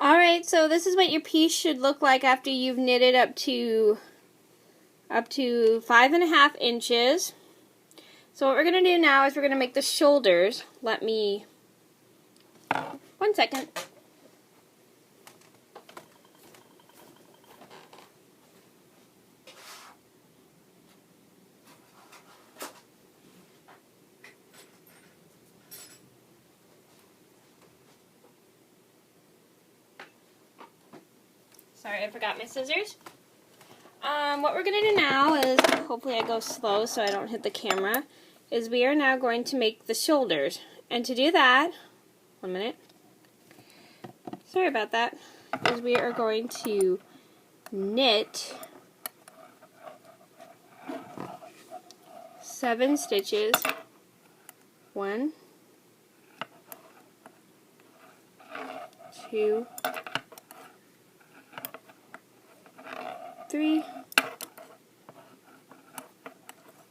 Alright, so this is what your piece should look like after you've knitted up to 5.5 inches. So what we're going to do now is we're going to make the shoulders. Let me, 1 second. Sorry, I forgot my scissors. What we're going to do now is, hopefully I go slow so I don't hit the camera, is we are now going to make the shoulders. And to do that, 1 minute, sorry about that, is we are going to knit 7 stitches. 1, 2, 3,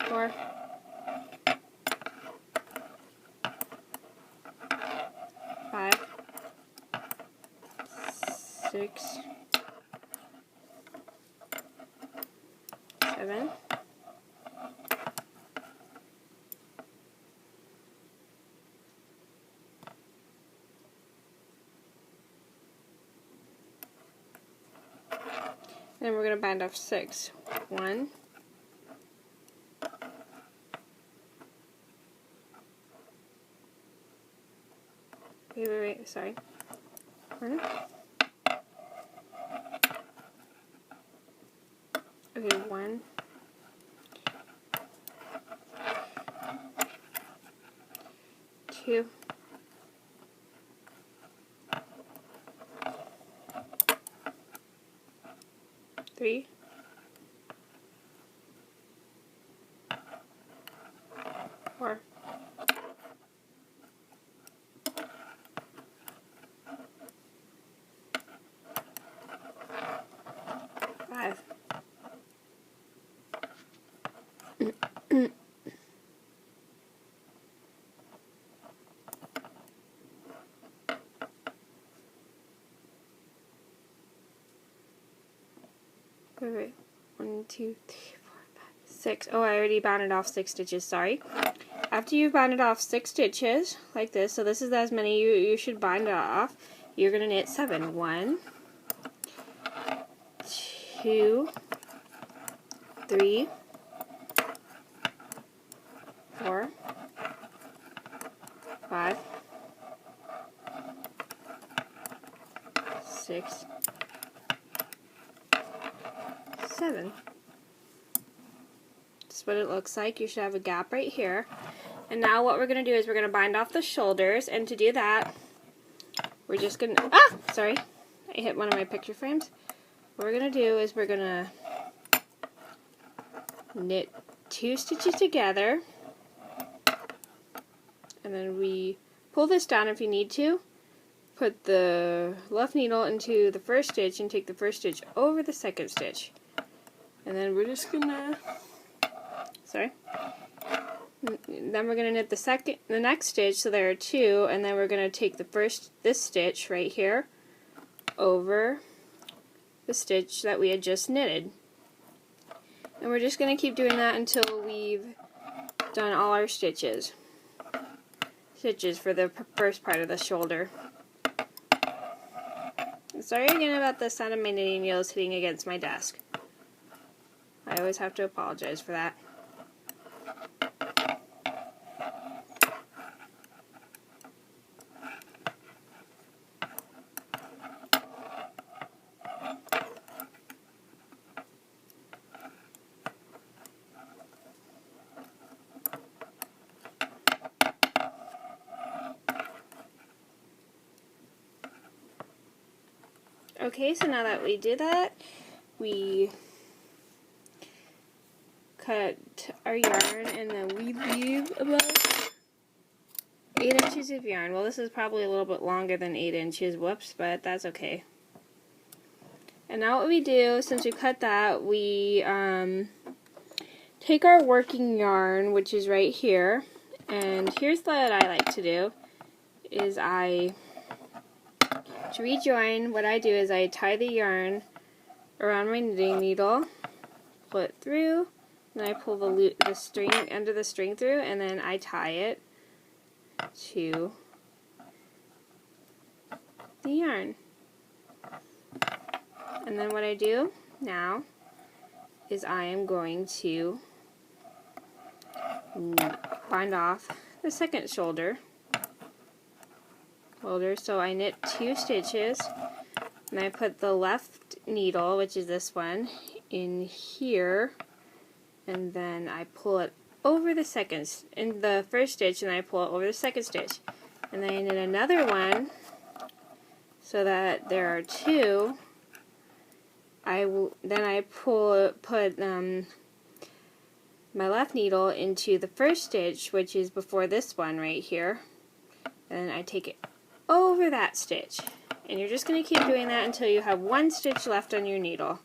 4, 5, 6, 7, 'Then we're going to bind off 6. 1, 'Sorry. 1. Okay, 1, 2, 3, 4, 5. Wait. 1, 2, 3, 4, 5, 6. Oh, I already bounded off 6 stitches, sorry. After you've bounded off 6 stitches, like this, so this is as many you should bind off, you're going to knit 7. 1, 2, 3, 4, 5, 6, 7. That's what it looks like. You should have a gap right here. And now what we're going to do is we're going to bind off the shoulders, and to do that, we're just going to, sorry, I hit one of my picture frames. What we're going to do is we're going to knit 2 stitches together, and then we pull this down if you need to. Put the left needle into the first stitch and take the first stitch over the second stitch. And then we're just gonna, then we're gonna knit the next stitch, so there are 2, and then we're gonna take this stitch right here over the stitch that we had just knitted. And we're just gonna keep doing that until we've done all our stitches for the first part of the shoulder. Sorry again about the sound of my knitting needles hitting against my desk. I always have to apologize for that. Okay, so now that we did that, we cut our yarn, and then we leave about 8 inches of yarn. Well, this is probably a little bit longer than 8 inches, whoops, but that's okay. And now what we do, since we cut that, we take our working yarn, which is right here, and here's what I like to do, is I To rejoin, what I do is I tie the yarn around my knitting needle, pull it through, then I pull the string end of the string through, and then I tie it to the yarn. And then what I do now is I am going to bind off the second shoulder. So I knit 2 stitches, and I put the left needle, which is this one, in here, and then I pull it over the first stitch, and I pull it over the second stitch, and then I knit another one so that there are 2. Then I put my left needle into the first stitch, which is before this one right here, and then I take it over that stitch, and you're just going to keep doing that until you have 1 stitch left on your needle.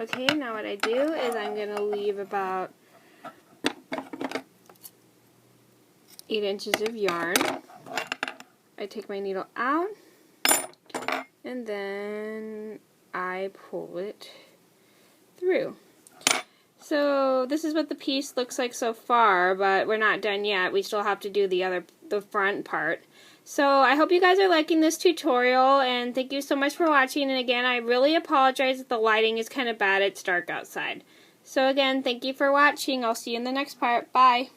Okay, now what I do is I'm going to leave about 8 inches of yarn. I take my needle out, and then I pull it through. So this is what the piece looks like so far, but we're not done yet. We still have to do the front part. So I hope you guys are liking this tutorial, and thank you so much for watching. And again, I really apologize if the lighting is kind of bad. It's dark outside. So again, thank you for watching. I'll see you in the next part. Bye.